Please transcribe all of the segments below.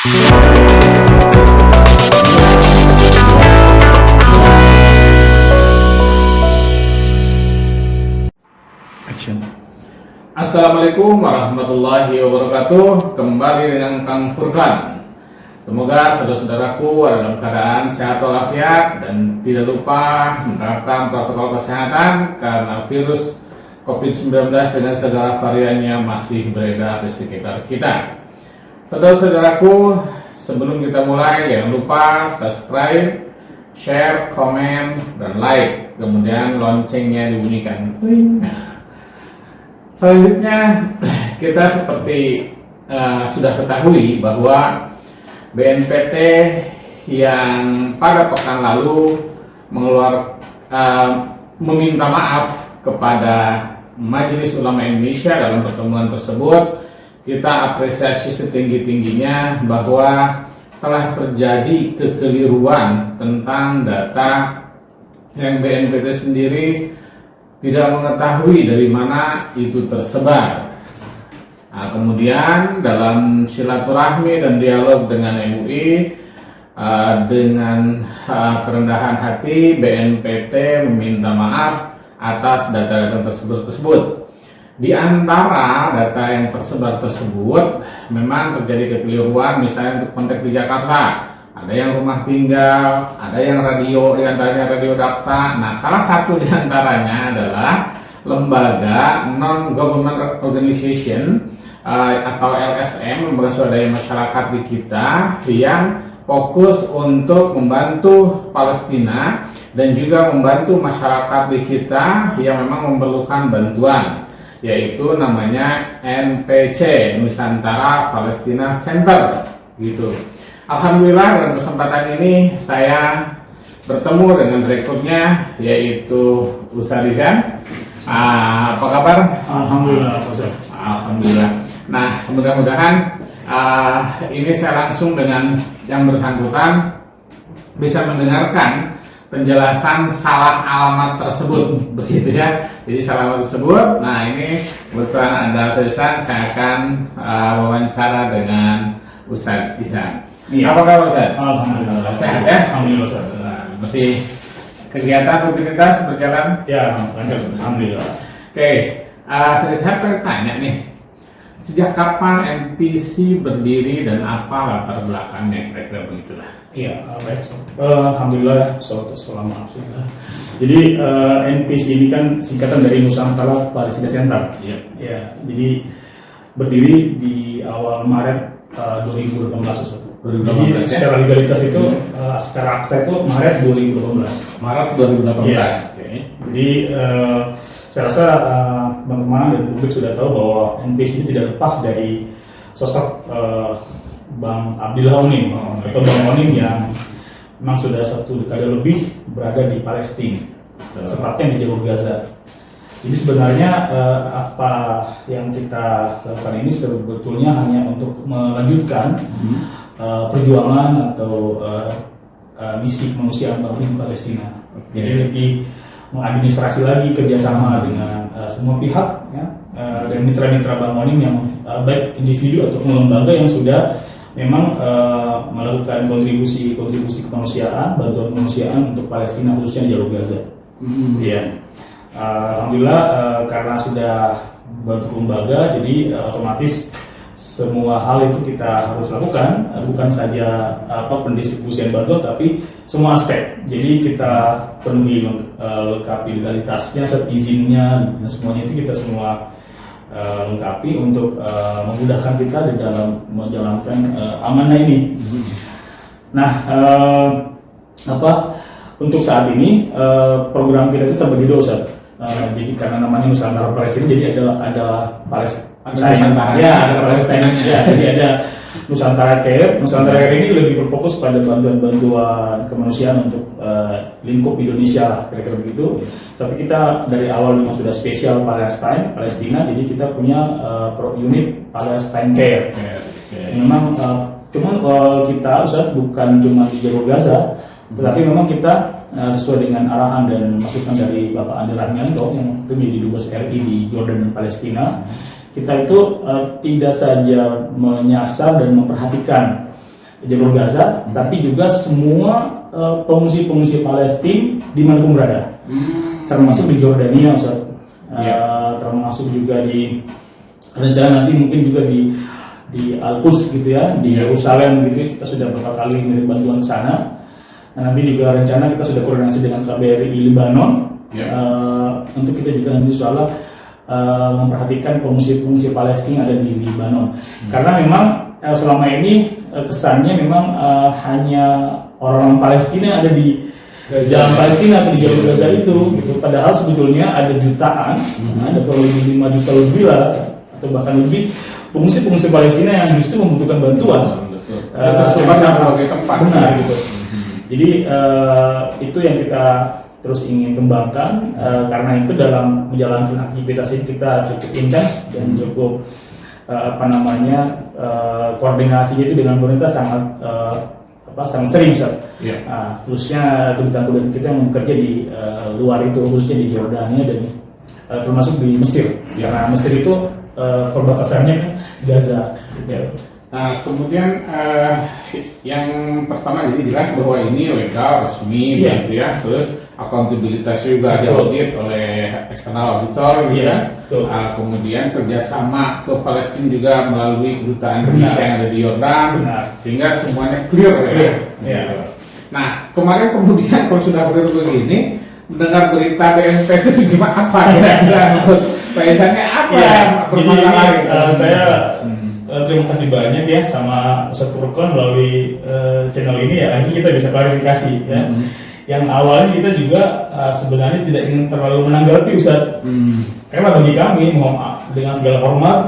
Action. Assalamualaikum warahmatullahi wabarakatuh. Kembali dengan Kang Furqan. Semoga saudara-saudaraku ada dalam keadaan sehat walafiat dan tidak lupa menerapkan protokol kesehatan karena virus COVID-19 dengan segala variannya masih beredar di sekitar kita. Saudara-saudaraku, sebelum kita mulai jangan lupa subscribe, share, komen, dan like. Kemudian loncengnya dibunyikan. Nah, selanjutnya kita seperti sudah ketahui bahwa BNPT yang pada pekan lalu meminta maaf kepada Majelis Ulama Indonesia dalam pertemuan tersebut, kita apresiasi setinggi-tingginya bahwa telah terjadi kekeliruan tentang data yang BNPT sendiri tidak mengetahui dari mana itu tersebar. Nah, kemudian dalam silaturahmi dan dialog dengan MUI, dengan kerendahan hati BNPT meminta maaf atas data-data tersebut. Di antara data yang tersebar tersebut memang terjadi kekeliruan, misalnya untuk konteks di Jakarta. Ada yang rumah tinggal, ada yang radio, diantaranya radio data. Nah, salah satu diantaranya adalah lembaga non-government organization atau LSM, lembaga swadaya masyarakat di kita yang fokus untuk membantu Palestina dan juga membantu masyarakat di kita yang memang memerlukan bantuan, yaitu namanya NPC, Nusantara Palestina Center, gitu. Alhamdulillah dalam kesempatan ini saya bertemu dengan direkturnya, yaitu Ustaz Rizan. Apa kabar? Alhamdulillah, Ustaz. Alhamdulillah. Nah, mudah-mudahan ini saya langsung dengan yang bersangkutan bisa mendengarkan penjelasan salah alamat tersebut, begitu ya. Jadi salah alamat tersebut. Nah, ini kebetulan ada Ustaz Rizan, saya akan wawancara dengan Ustaz Rizan. Iya. Apa kabar Ustaz? Alhamdulillah. Sehat ya? Alhamdulillah, Ustaz. Masih kegiatan rutinitas berjalan? Ya, lancar, Ustaz. Alhamdulillah. Oke, saya pengen tanya nih, sejak kapan NPC berdiri dan apa latar belakangnya, kira-kira begitulah. Iya, baik. Alhamdulillah, wassalamu alaikum. Jadi NPC ini kan singkatan dari Nusantara Palestina Center. Iya. Ya, jadi berdiri di awal Maret 2018, Ustaz. Jadi secara legalitas itu, secara akta itu Maret 2018. Maret 2018. Ya. Oke. Jadi saya rasa teman-teman dan publik sudah tahu bahwa NPC ini tidak lepas dari sosok Bang Abdillah Onim atau Bang Onim yang memang sudah 1 dekade lebih berada di Palestina, sepatnya di jalur Gaza. Jadi sebenarnya apa yang kita lakukan ini sebetulnya hanya untuk melanjutkan perjuangan atau misi kemanusiaan di Palestina. Jadi lebih mengadministrasi lagi kerjasama dengan semua pihak ya, dan mitra-mitra Bang Onim yang baik individu atau lembaga yang sudah memang melakukan kontribusi kemanusiaan, bantuan kemanusiaan untuk Palestina khususnya jalur Gaza. Ya. Alhamdulillah karena sudah bentuk lembaga, jadi otomatis semua hal itu kita harus lakukan, bukan saja pendistribusian bantuan, tapi semua aspek. Jadi kita penuhi lengkapi legalitasnya, izinnya, dan semuanya itu kita semua lengkapi untuk memudahkan kita di dalam menjalankan amanah ini. Nah, untuk saat ini program kita itu terbagi dua, Ustaz. Jadi karena namanya Nusantara Palestina, jadi ada Palestina. Ada Palestina. Ya, jadi ada Nusantara Care. Nusantara Care ini lebih berfokus pada bantuan kemanusiaan untuk lingkup Indonesia, kira-kira begitu. Tapi kita dari awal memang sudah spesial Palestina. Jadi kita punya unit Palestine Care. Memang cuman kita Ustaz bukan cuma di jalur Gaza, tetapi memang kita sesuai dengan arahan dan masukan dari Bapak Andi Rahmianto yang itu menjadi Dubes RI di Jordan dan Palestina, kita itu tidak saja menyasar dan memperhatikan jalur Gaza, tapi juga semua pengungsi-pengungsi Palestina di mana pun berada, termasuk di Jordania, Ustaz. Termasuk juga di rencana nanti mungkin juga di Al-Quds gitu ya, di Yerusalem gitu, kita sudah beberapa kali mengirim bantuan ke sana. Nah, nanti juga rencana kita sudah koordinasi dengan KBRI Libanon untuk kita juga nanti soal memperhatikan pengungsi-pengungsi Palestina ada di Libanon. Karena memang selama ini kesannya memang hanya orang Palestina ada di jalan Palestina atau di jalur Gaza itu, gitu. Padahal sebetulnya ada jutaan, ada kurang lebih 5 juta lebih lah, atau bahkan lebih pengungsi-pengungsi Palestina yang justru membutuhkan bantuan. Tersebar di berbagai tempat. Benar gitu. Jadi itu yang kita terus ingin kembangkan, karena itu dalam menjalankan aktivitas ini kita cukup intens dan cukup koordinasinya itu dengan pemerintah sangat sering, Ustaz. Khususnya kedutaan kita yang bekerja di luar itu, khususnya di Jordania dan termasuk di Mesir. Karena Mesir itu perbatasannya kan Gaza. Nah, kemudian yang pertama jadi jelas bahwa ini legal, resmi, gitu ya. Terus akuntabilitas juga diaudit oleh eksternal auditor, gitu ya. Kemudian kerjasama ke Palestina juga melalui kedutaan Indonesia yang ada di Yordan, sehingga semuanya clear ya. Nah, kemarin kemudian kalau sudah begini, mendengar berita BNPT itu gimana apa kira-kira? Biasanya apa bermasalah? Saya terima kasih banyak ya sama Ustaz Furqan melalui channel ini ya, akhirnya kita bisa klarifikasi ya. Yang awalnya kita juga sebenarnya tidak ingin terlalu menanggapi, Ustaz. Karena bagi kami, mohon maaf dengan segala hormat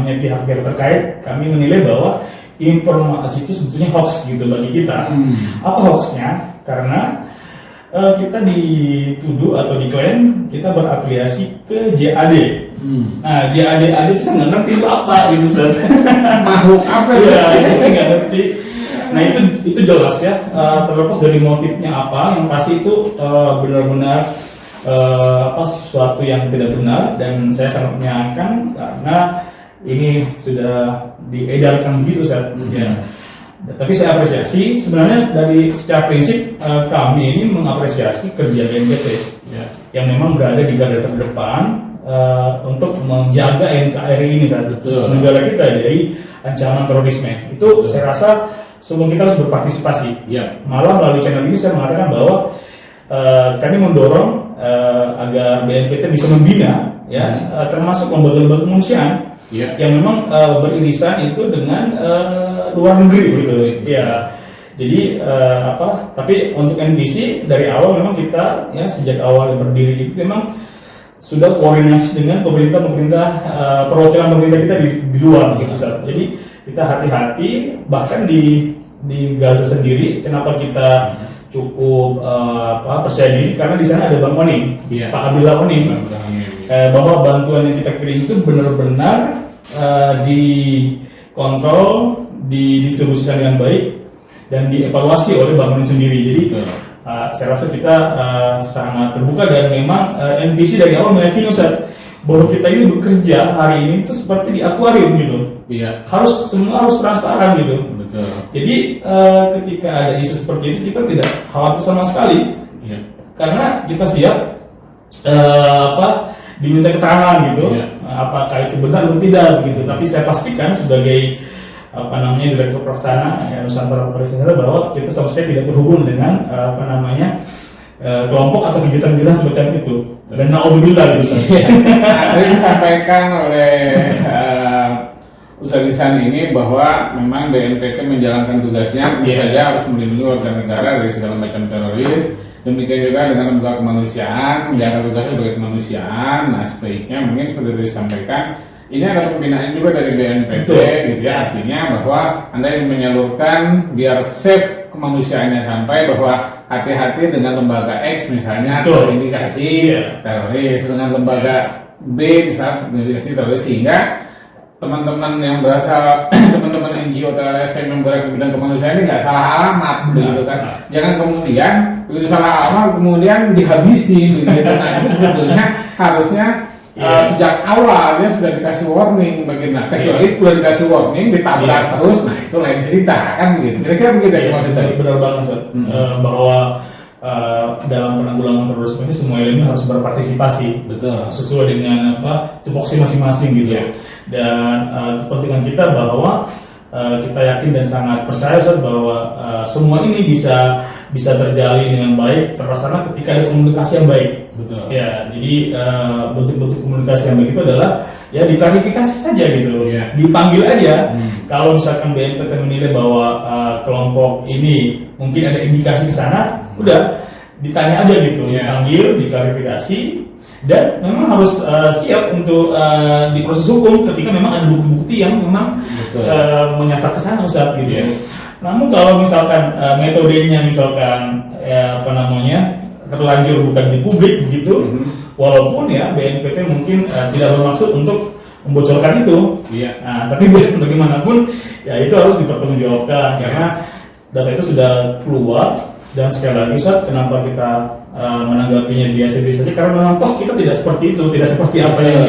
pihak-pihak terkait, kami menilai bahwa informasi itu sebetulnya hoax gitu bagi kita. Apa hoaxnya? Karena kita dituduh atau diklaim kita berafiliasi ke JAD. Nah, JAD itu saya nggak ngerti itu apa gitu, Ustaz. Makhluk apa ya? Saya nggak ngerti. Nah, itu jelas ya, terlepas dari motifnya apa, yang pasti itu benar-benar sesuatu yang tidak benar, dan saya sangat menyayangkan karena ini sudah diedarkan begitu, Ustaz. Ya. Tapi saya apresiasi sebenarnya secara prinsip kami ini mengapresiasi kerja BNPT yang memang berada di garda terdepan untuk menjaga NKRI ini, negara kita dari ancaman terorisme. Itu saya rasa semua kita harus berpartisipasi. Malah melalui channel ini saya mengatakan bahwa kami mendorong agar BNPT bisa membina termasuk lembaga-lembaga kemanusiaan yang memang beririsan itu dengan luar negeri gitu. Jadi tapi untuk NBC dari awal memang kita sejak awal berdiri itu memang sudah koordinasi dengan pemerintah perwakilan pemerintah kita di luar gitu, Ustaz. Jadi kita hati-hati, bahkan di Gaza sendiri kenapa kita cukup percaya diri, karena di sana ada Bang Onim, Pak Abdullah Onim, bahwa bantuan yang kita kirim itu benar-benar dikontrol, didistribusikan dengan baik dan dievaluasi oleh Bang Onim sendiri. Jadi saya rasa kita sangat terbuka, dan memang NBC dari awal meyakini, Ustaz, bahwa kita ini bekerja hari ini itu seperti di akuarium gitu. Semua harus transparan gitu. Jadi ketika ada isu seperti itu kita tidak khawatir sama sekali, karena kita siap diminta keterangan gitu, apakah itu benar atau tidak begitu. Tapi saya pastikan sebagai Direktur Pelaksana Nusantara Operasi Center bahwa kita sama sekali tidak terhubung dengan kelompok atau kegiatan-kegiatan semacam itu. Dan naudzubillah gitu. Tadi disampaikan oleh Ustaz Ihsan ini bahwa memang BNPT menjalankan tugasnya tentu saja harus melindungi warga negara dari segala macam teroris. Demikian juga dengan lembaga kemanusiaan, menjalankan tugas sebagai kemanusiaan. Nah, sebaiknya mungkin seperti disampaikan, ini ada pembinaan juga dari BNPT, gitu ya. Artinya bahwa Anda yang menyalurkan biar safe kemanusiaannya, sampai bahwa hati-hati dengan lembaga X misalnya terindikasi teroris, dengan lembaga B misalnya terindikasi teroris, sehingga teman-teman yang berasal teman-teman NGO atau LSM yang bergerak di bidang kemanusiaan ini nggak salah alamat, begitu kan? Jangan kemudian begitu salah alamat kemudian dihabisin, begitu. Nah, itu sebetulnya harusnya sejak awal dia sudah dikasih warning bagaimana, kecuali udah dikasih warning ditabrak terus, nah itu lain cerita kan begitu. Kira-kira begitu ya maksudnya. Benar banget Ustaz. Bahwa dalam penanggulangan terorisme ini semua elemen harus berpartisipasi. Betul. Sesuai dengan tupoksi masing-masing gitu. Dan kepentingan kita bahwa kita yakin dan sangat percaya Ustaz bahwa semua ini bisa terjalin dengan baik, terlaksana ketika ada komunikasi yang baik. Betul. Ya, jadi bentuk-bentuk komunikasi yang baik itu adalah ya diklarifikasi saja gitu, dipanggil aja. Kalau misalkan BNPT menilai bahwa kelompok ini mungkin ada indikasi ke sana, udah ditanya aja gitu, dipanggil, diklarifikasi, dan memang harus siap untuk diproses hukum ketika memang ada bukti-bukti yang memang menyasar ke sana Ustaz gitu. Namun kalau misalkan metodenya misalkan terlanjur bukan di publik begitu, walaupun ya BNPT mungkin tidak bermaksud untuk membocorkan itu, nah, tapi bagaimanapun ya itu harus dipertanggungjawabkan karena data itu sudah keluar. Dan sekali lagi Ustaz, kenapa kita menanggapinya biasa-biasa saja, karena memang toh kita tidak seperti itu, tidak seperti apa yang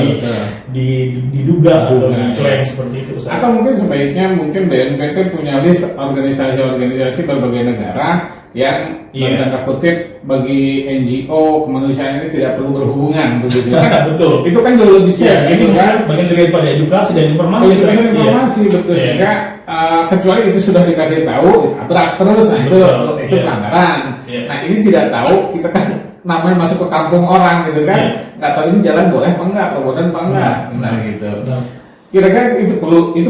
diduga atau diklaim seperti itu Ustaz. Atau mungkin sebaiknya BNPT punya list organisasi-organisasi berbagai negara yang tanda kutip bagi NGO kemanusiaan ini tidak perlu berhubungan begitu kan? Betul. Itu kan jauh lebih siap. Ini kan bagian daripada edukasi dan informasi. Betul. Sehingga kecuali itu sudah dikasih tahu, ditabrak terus, nah itu pelanggaran. Nah ini tidak tahu, kita kan namanya masuk ke kampung orang gitu kan, nggak tahu ini jalan boleh apa enggak, perbodan apa enggak, gitu. Kira-kira itu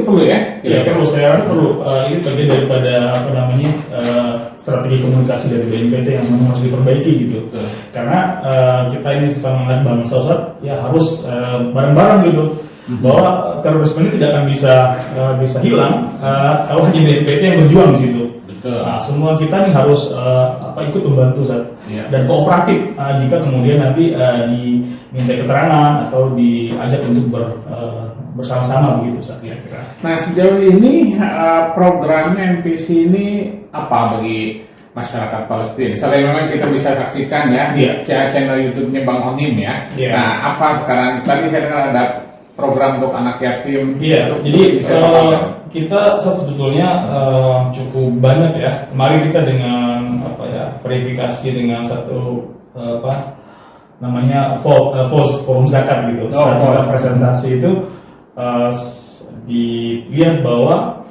perlu ya? Iya perlu, saya rasa perlu. Ini bagian daripada strategi komunikasi dari BNPT yang memang harus diperbaiki gitu. Karena kita ini sesama anak bangsa Ustaz, ya harus bareng-bareng gitu. Bahwa terorisme ini tidak akan bisa hilang kalau hanya BNPT yang berjuang di situ. Nah, semua kita nih harus ikut membantu Ustaz. Dan kooperatif jika kemudian nanti diminta keterangan atau diajak untuk bersama-sama begitu Ustaz kira-kira. Nah sejauh ini programnya NPC ini apa bagi masyarakat Palestina? Selain memang kita bisa saksikan ya channel YouTube-nya Bang Onim ya. Nah apa sekarang tadi saya dengar ada program untuk anak yatim. Jadi kita sebetulnya cukup banyak ya. Kemarin kita dengan verifikasi dengan satu False Forum Zakat gitu. Saat kita presentasi itu dilihat bahwa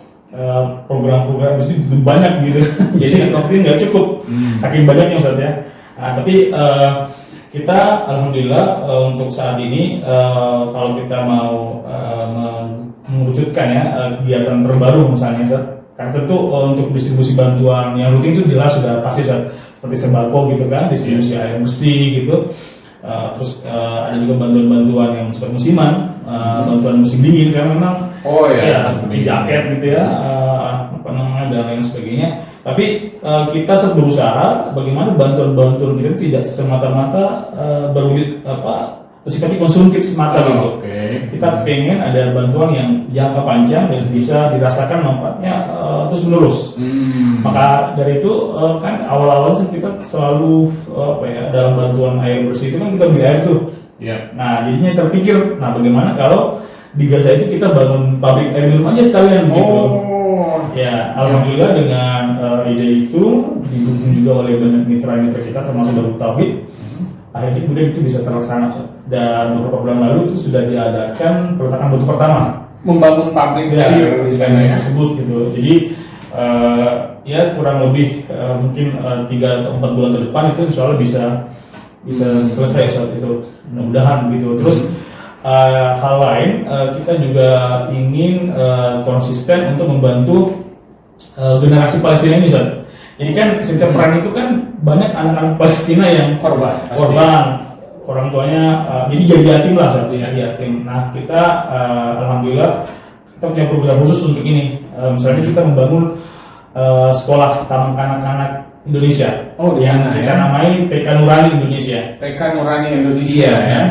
program-program itu begitu banyak gitu. Jadi waktu nggak cukup saking banyaknya Ustaz ya. Nah, tapi kita alhamdulillah untuk saat ini kalau kita mau mengerucutkan ya kegiatan terbaru misalnya Ustaz, karena tentu untuk distribusi bantuan yang rutin itu jelas sudah pasti Ustaz, seperti sembako gitu kan, distribusi air bersih gitu. Terus ada juga bantuan-bantuan yang seperti musiman, bantuan musim dingin karena memang seperti jaket gitu ya, dan lain sebagainya. Tapi kita berusaha bagaimana bantuan-bantuan kita tidak semata-mata berwujud sifatnya konsumtif semata gitu. Kita pengen ada bantuan yang jangka panjang dan bisa dirasakan manfaatnya terus menerus. Maka dari itu kan awal-awal kita selalu dalam bantuan air bersih itu kan kita beli air tuh. Nah jadinya terpikir, bagaimana kalau di Gaza itu kita bangun pabrik air minum aja sekalian gitu. Ya alhamdulillah dengan ide itu didukung juga oleh banyak mitra-mitra kita termasuk Darut Tauhid. Akhirnya kemudian itu bisa terlaksana dan beberapa bulan lalu itu sudah diadakan peletakan batu pertama membangun pabrik dari tersebut gitu. Jadi ya kurang lebih mungkin 3 atau 4 bulan ke depan itu insya Allah bisa selesai saat itu, mudah-mudahan gitu. Terus hal lain kita juga ingin konsisten untuk membantu generasi Palestina ini Ustaz. Jadi kan setiap perang itu kan banyak anak-anak Palestina yang korban orang tuanya jadi yatim lah Ustaz. Yatim. Nah kita alhamdulillah kita punya program khusus untuk ini. Misalnya kita membangun sekolah taman kanak-kanak Indonesia yang kita namai TK Nurani Indonesia. TK Nurani Indonesia ya.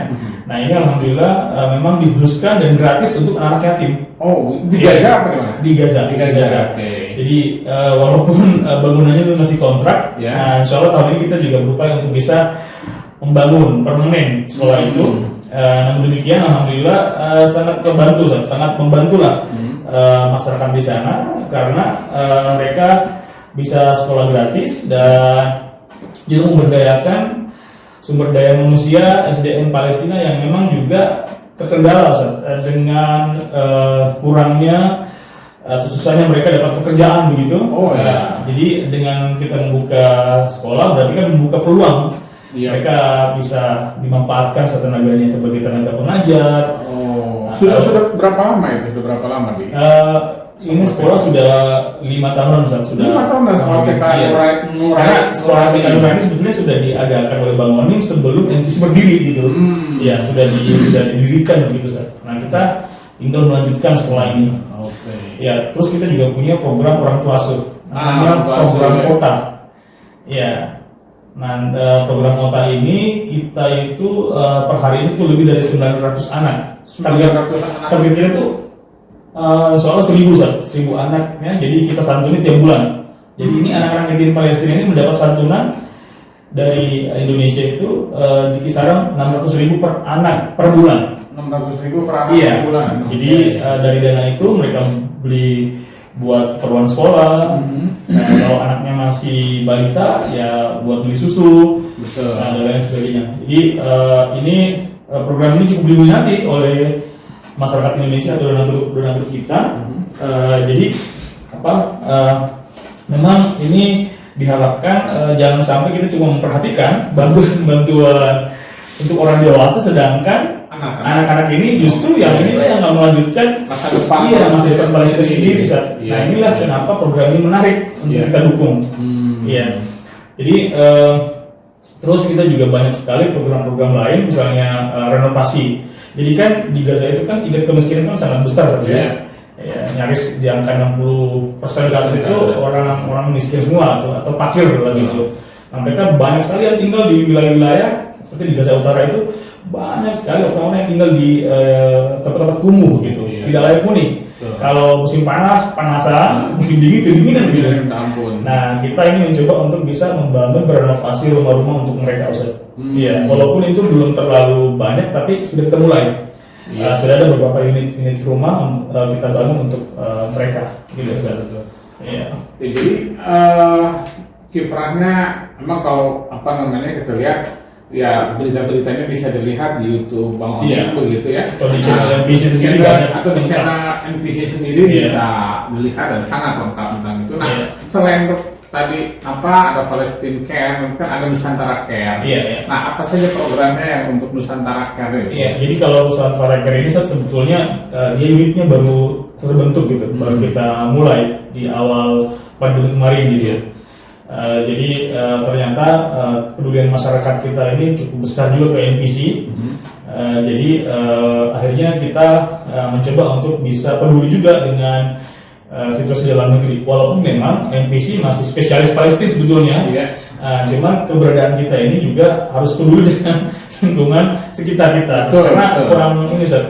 Nah ini alhamdulillah memang dikhususkan dan gratis untuk anak yatim. Di Gaza apa gimana? Di Gaza. Jadi walaupun bangunannya itu masih kontrak, nah insya Allah tahun ini kita juga berupaya untuk bisa membangun permanen sekolah itu Namun demikian, alhamdulillah sangat membantu lah masyarakat di sana karena mereka bisa sekolah gratis dan juga memberdayakan sumber daya manusia SDM Palestina yang memang juga terkendala dengan kurangnya atau susahnya mereka dapat pekerjaan begitu. Jadi dengan kita membuka sekolah berarti kan membuka peluang. Mereka bisa dimanfaatkan setenaganya sebagai tenaga pengajar. Sudah berapa lama itu? Sudah berapa lama di? Ini sekolah sudah 5 tahunan Ustaz. 5 tahunan sekolah TK Nur Karena sekolah TK Nur ini sebetulnya sudah diadakan oleh Bang Onim sebelum NPC berdiri gitu. Ya, sudah didirikan begitu Ustaz. Nah, kita tinggal melanjutkan sekolah ini. Ya, terus kita juga punya program orang tua asuh. Namanya program kota. Ya. Nah, program kota ini kita itu per hari ini tuh lebih dari 900 anak. Target kita tuh soalnya 1.000 anak ya. Jadi kita santuni tiap bulan. Jadi ini anak-anak yatim Palestina ini mendapat santunan dari Indonesia itu di kisaran 600.000 per anak per bulan. 600.000 per anak per bulan. Jadi dari dana itu mereka beli buat keperluan sekolah. Nah, kalau anaknya masih balita ya buat beli susu. Nah, dan lain sebagainya. Jadi ini program ini cukup diminati oleh masyarakat Indonesia atau donatur kita. Jadi memang ini diharapkan jangan sampai kita cuma memperhatikan bantuan untuk orang dewasa, sedangkan anak-anak ini justru yang inilah yang akan melanjutkan masa depan Palestina sendiri. Nah, inilah kenapa program ini menarik untuk kita dukung. Jadi terus kita juga banyak sekali program-program lain, misalnya renovasi. Jadi kan di Gaza itu kan tingkat kemiskinan kan sangat besar, ya, nyaris di angka 60% Gaza itu orang miskin semua atau fakir gitu. Nah, mereka banyak sekali yang tinggal di wilayah-wilayah seperti di Gaza Utara itu, banyak sekali orang-orang yang tinggal di tempat-tempat kumuh gitu, tidak layak huni. Kalau musim panasan, musim dingin kedinginan gitu. Nah, kita ini mencoba untuk bisa membangun berenovasi rumah-rumah untuk mereka, Ustaz. Walaupun itu belum terlalu banyak, tapi sudah kita mulai. Sudah ada beberapa unit rumah kita bangun untuk mereka, gitu, Ustaz. Jadi kiprahnya memang kalau kita lihat. Ya, berita-beritanya bisa dilihat di YouTube Bang Onim begitu ya. Atau di channel NPC sendiri atau di channel NPC sendiri bisa dilihat dan sangat lengkap tentang itu. Nah, selain tadi ada Palestine Care, kan ada Nusantara Care. Nah, apa saja programnya yang untuk Nusantara Care itu? Jadi kalau Nusantara Care ini sebetulnya dia unitnya baru terbentuk gitu, baru kita mulai di awal pandemi kemarin gitu. Jadi ternyata kepedulian masyarakat kita ini cukup besar juga ke NPC. Jadi akhirnya kita mencoba untuk bisa peduli juga dengan situasi dalam negeri. Walaupun memang NPC masih spesialis Palestina sebetulnya, cuman keberadaan kita ini juga harus peduli dengan lingkungan sekitar kita. Karena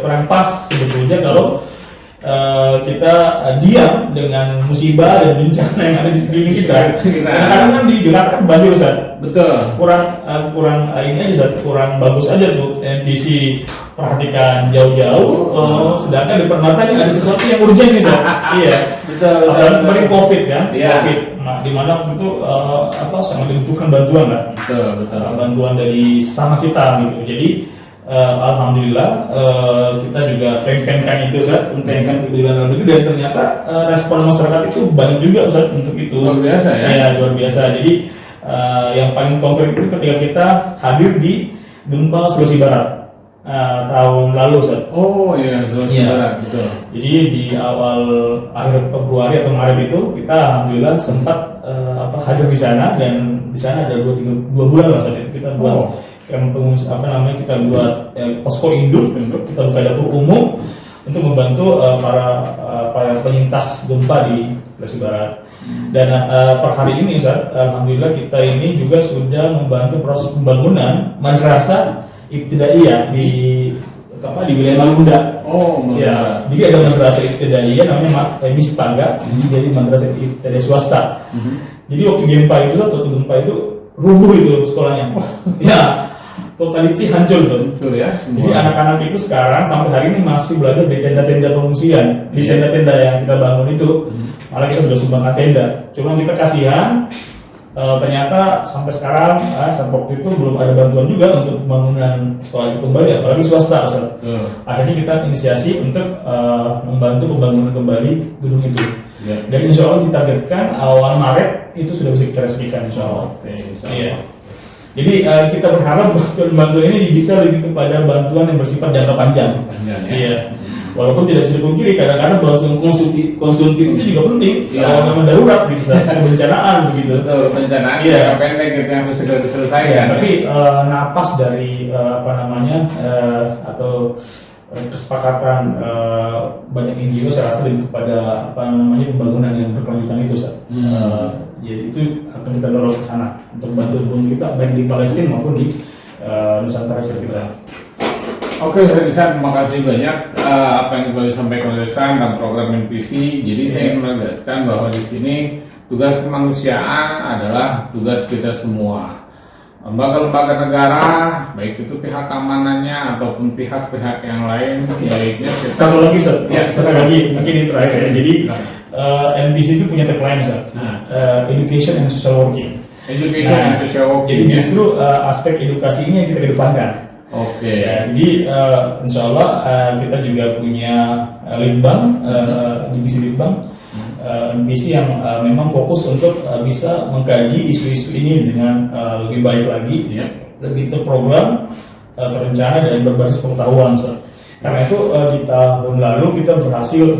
kurang pas sebetulnya kalau kita diam dengan musibah dan bencana yang ada di sekeliling kita. Kadang-kadang kan di Jakarta kan banjir, Ustaz. Kurang ini aja, Ustaz. Kurang bagus aja tuh NPC perhatikan jauh-jauh. Sedangkan di Permata ini ada sesuatu yang urgent nih, Ustaz. Apalagi COVID kan. COVID. Nah, di mana waktu itu sangat dibutuhkan bantuan lah. Bantuan dari sama kita gitu. Jadi alhamdulillah kita juga campaign-kan itu, Ustaz, campaign-kan kepedulian dalam negeri, dan ternyata respon masyarakat itu banyak juga, Ustaz, untuk itu. Luar biasa ya? Luar biasa. Jadi yang paling konkret itu ketika kita hadir di gempa Sulawesi Barat tahun lalu, Ustaz. Sulawesi Barat, betul. Jadi di akhir Februari atau Maret itu kita alhamdulillah sempat hadir di sana, dan di sana ada 2 bulan lah saat itu kita buat kita buat posko induk, kita buka dapur umum untuk membantu para penyintas gempa di Sulawesi Barat. Dan per hari ini, Ustaz, alhamdulillah kita ini juga sudah membantu proses pembangunan madrasah ibtidaiyah di wilayah Marunda. Jadi ada madrasah ibtidaiyah namanya Mispaga, jadi madrasah ibtidaiyah swasta. Jadi waktu gempa itu rubuh itu sekolahnya. totality hancur tuh. Betul ya, semua. Jadi anak-anak itu sekarang sampai hari ini masih belajar di tenda-tenda pengungsian, di tenda-tenda yang kita bangun itu. Malah kita sudah sumbangkan tenda. Cuma kita kasihan, ternyata sampai sekarang, sampai waktu itu belum ada bantuan juga untuk pembangunan sekolah itu kembali, apalagi swasta, Ustaz. Akhirnya kita inisiasi untuk membantu pembangunan kembali gedung itu. Dan insya Allah ditargetkan awal Maret itu sudah bisa kita resmikan, insya Allah. Iya. Jadi kita berharap bantuan ini bisa lebih kepada bantuan yang bersifat jangka panjang. Iya. Walaupun tidak bisa dipungkiri, kadang-kadang bantuan konsumtif itu juga penting. Kalau memang darurat, bisa kebencanaan begitu. Betul, bencanaan jangka pendek gitu yang sudah diselesaikan. Tapi napas dari atau kesepakatan banyak NGO saya rasa lebih kepada pembangunan yang berkelanjutan itu, ya itu akan kita dorong ke sana untuk bantu kita baik di Palestina maupun di Nusantara kita. Oke, Rizan, terima kasih banyak apa yang boleh disampaikan oleh Rizan tentang program NPC. Jadi saya ingin menegaskan bahwa di sini tugas kemanusiaan adalah tugas kita semua. Lembaga-lembaga negara, baik itu pihak keamanannya ataupun pihak-pihak yang lain, baiknya kita... Satu lagi, mungkin ini terakhir ya. Jadi NPC itu punya tagline, Education and Social Working. Education and Social Working. Jadi justru aspek edukasi ini yang kita kedepankan. Ya, jadi insya Allah kita juga punya litbang, divisi litbang, NPC yang memang fokus untuk bisa mengkaji isu-isu ini dengan lebih baik lagi, lebih terprogram, terencana dan berbasis pengetahuan. Karena itu di tahun lalu kita berhasil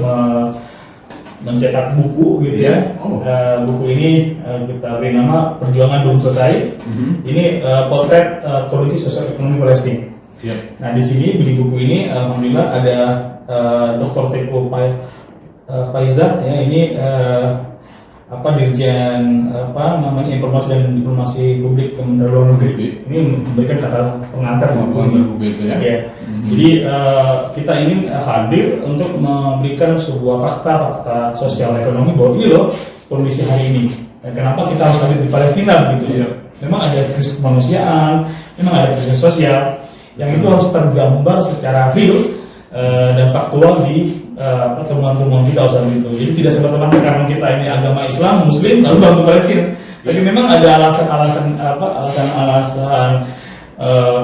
mencetak buku gitu ya. Buku ini kita beri nama Perjuangan Belum Selesai. Ini potret kondisi sosial ekonomi Palestina. Nah di sini beli buku ini, alhamdulillah ada Dr. Teko Paizah ya, ini Dirjen Informasi dan Diplomasi Publik Kementerian Luar Negeri. Ini memberikan kata pengantar buku itu ya. Jadi kita ingin hadir untuk memberikan sebuah fakta sosial ekonomi bahwa ini loh kondisi hari ini. Kenapa kita harus hadir di Palestina begitu? Memang ada krisis kemanusiaan, memang ada krisis sosial yang itu harus tergambar secara real dan faktual di temuan-temuan kita usaha itu. Jadi tidak semata-mata karena kita ini agama Islam, Muslim, lalu bantu Palestina. Tapi memang ada alasan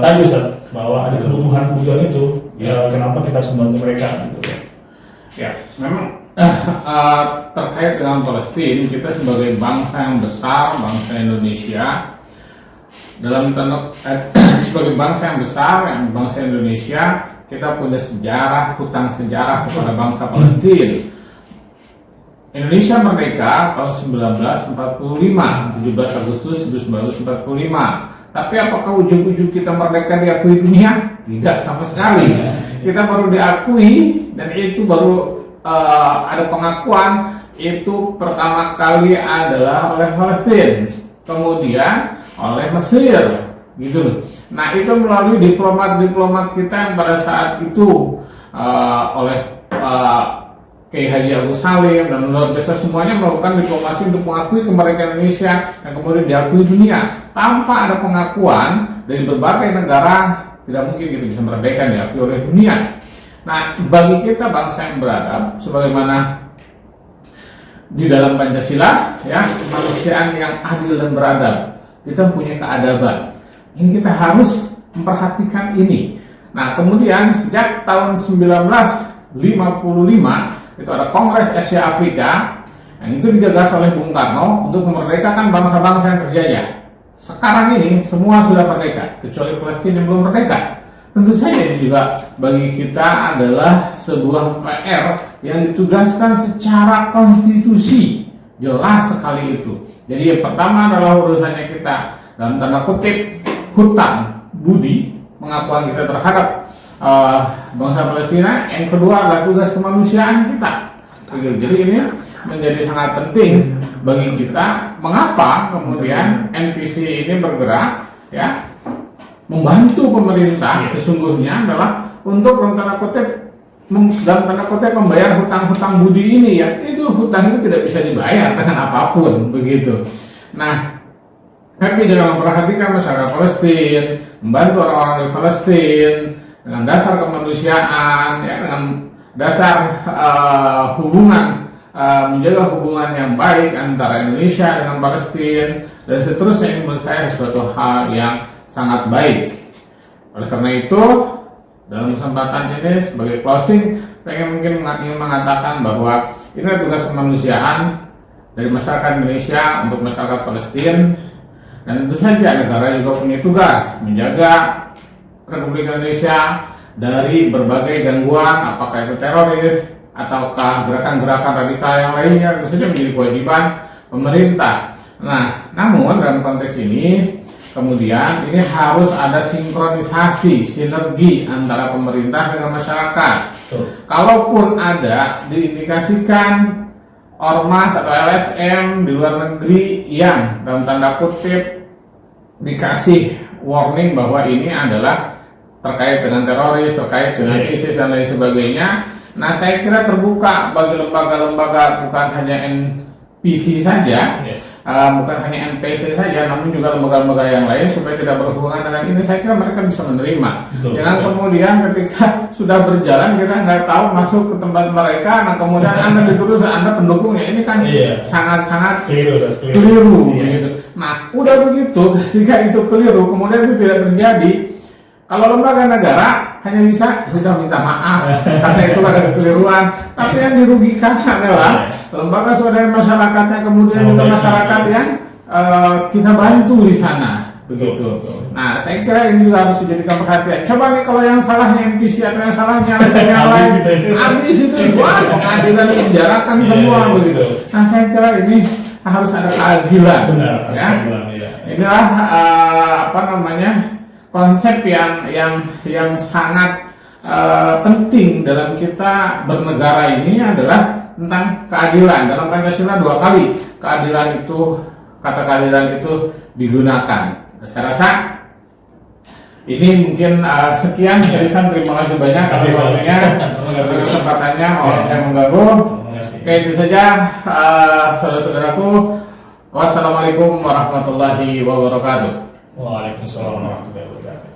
tadi Ustaz, bahwa ada kebutuhan itu. Kenapa kita harus membantu mereka? Gitu. Ya, memang terkait dengan Palestina, kita sebagai bangsa yang besar, bangsa Indonesia, sebagai bangsa yang besar, bangsa Indonesia, kita punya hutang sejarah kepada bangsa Palestina. Indonesia merdeka tahun 1945, 17 Agustus 1945. Tapi apakah ujung-ujung kita merdeka diakui dunia? Tidak sama sekali. Kita baru diakui, dan itu baru ada pengakuan, itu pertama kali adalah oleh Palestina, kemudian oleh Mesir, gitu loh. Nah itu melalui diplomat kita yang pada saat itu oleh Kiai Haji Agus Salim dan luar biasa semuanya melakukan diplomasi untuk mengakui kemerdekaan Indonesia yang kemudian diakui dunia. Tanpa ada pengakuan dari berbagai negara, tidak mungkin kita bisa merdeka diakui oleh dunia. Nah bagi kita bangsa yang beradab, sebagaimana di dalam Pancasila, ya, kemanusiaan yang adil dan beradab, kita punya keadaban. Ini kita harus memperhatikan ini. Nah, kemudian sejak tahun 1955 itu ada Kongres Asia Afrika yang itu digagas oleh Bung Karno untuk memerdekakan bangsa-bangsa yang terjajah. Sekarang ini semua sudah merdeka, kecuali Palestina yang belum merdeka. Tentu saja ini juga bagi kita adalah sebuah PR yang ditugaskan secara konstitusi. Jelas sekali itu. Jadi yang pertama adalah urusannya kita dalam tanda kutip hutang budi, pengakuan kita terhadap bangsa Palestina. Yang kedua adalah tugas kemanusiaan kita. Jadi ini menjadi sangat penting bagi kita. Mengapa kemudian NPC ini bergerak, ya, membantu pemerintah sesungguhnya adalah untuk dalam tanda kutip membayar hutang-hutang budi ini, ya. Itu hutang itu tidak bisa dibayar dengan apapun begitu. Nah, happy dengan memperhatikan masyarakat Palestina, membantu orang-orang di Palestina dengan dasar kemanusiaan, ya, dengan dasar hubungan, menjaga hubungan yang baik antara Indonesia dengan Palestina dan seterusnya. Ini menurut saya suatu hal yang sangat baik. Oleh karena itu, dalam kesempatan ini sebagai closing, saya ingin mengatakan bahwa ini adalah tugas kemanusiaan dari masyarakat Indonesia untuk masyarakat Palestina, dan tentu saja negara juga punya tugas menjaga Republik Indonesia dari berbagai gangguan, apakah itu teroris ataukah gerakan-gerakan radikal yang lainnya. Tentu saja menjadi kewajiban pemerintah. Nah, namun dalam konteks ini kemudian ini harus ada sinkronisasi, sinergi antara pemerintah dengan masyarakat. Kalaupun ada diindikasikan ormas atau LSM di luar negeri yang dalam tanda kutip dikasih warning bahwa ini adalah terkait dengan teroris, terkait dengan ISIS dan lain sebagainya, nah saya kira terbuka bagi lembaga-lembaga, bukan hanya NPC saja, bukan hanya NPC saja, namun juga lembaga-lembaga yang lain supaya tidak berhubungan dengan ini. Saya kira mereka bisa menerima. Jangan kemudian ketika sudah berjalan kita nggak tahu masuk ke tempat mereka, nah kemudian Anda dituduh Anda pendukungnya. Ini kan sangat-sangat keliru gitu. Nah, udah begitu, ketika itu keliru, kemudian itu tidak terjadi. Kalau lembaga negara hanya bisa sudah minta maaf karena itu ada kekeliruan, tapi yang dirugikan adalah lembaga swadaya masyarakatnya, kemudian juga masyarakat yang kita bantu di sana, begitu. Nah, saya kira ini juga harus dijadikan perhatian. Coba nih kalau yang salahnya NPC atau yang salahnya yang lain, habis itu wah pengadilan penjarakan semua begitu. Nah, saya kira ini harus ada keadilan. Benar, ya. Inilah konsep yang sangat penting dalam kita bernegara ini adalah tentang keadilan. Dalam Pancasila 2 kali keadilan itu, kata keadilan itu digunakan. Saya rasa ini mungkin sekian dari saya. Terima kasih banyak atas waktunya, atas kesempatannya. Mohon saya mengganggu. Oke, itu saja saudara-saudaraku. Wassalamualaikum warahmatullahi wabarakatuh. Waalaikumsalam warahmatullahi wabarakatuh.